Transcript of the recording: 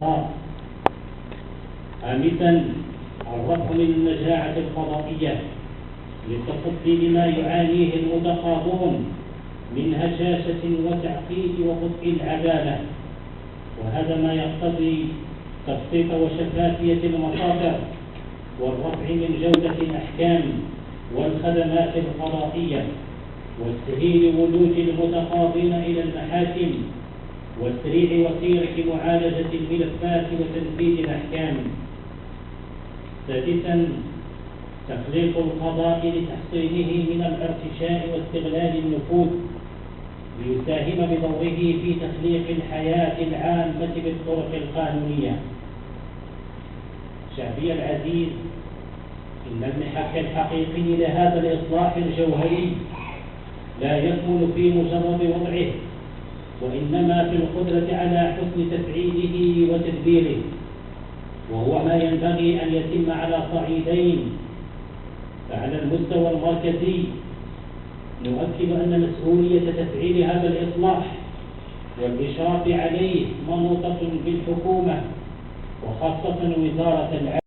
خامسا الرفع من المجاعة القضائية للتصدي لما يعانيه المتقاضون من هشاشة وتعقيد وبطء العدالة، وهذا ما يقتضي تبسيط وشفافية المصادر والرفع من جودة الأحكام والخدمات القضائية وتسهيل ولوج المتقاضين إلى المحاكم وتسريع وسيلة معالجة الملفات وتنفيذ الأحكام. سادسا تخليق القضاء لتحصينه من الارتشاء واستغلال النفوذ ليساهم بدوره في تخليق الحياة العامة بالطرق القانونية. شعبي العزيز، إن المحك الحقيقي لهذا الإصلاح الجوهري لا يكمن في مجرد وضعه، وإنما في القدرة على حسن تفعيله وتدبيره، وهو ما ينبغي أن يتم على صعيدين. فعلى المستوى المركزي نؤكد أن مسؤولية تفعيل هذا الإصلاح والإشراف عليه منوطة بالحكومة وخاصة وزارة العدل.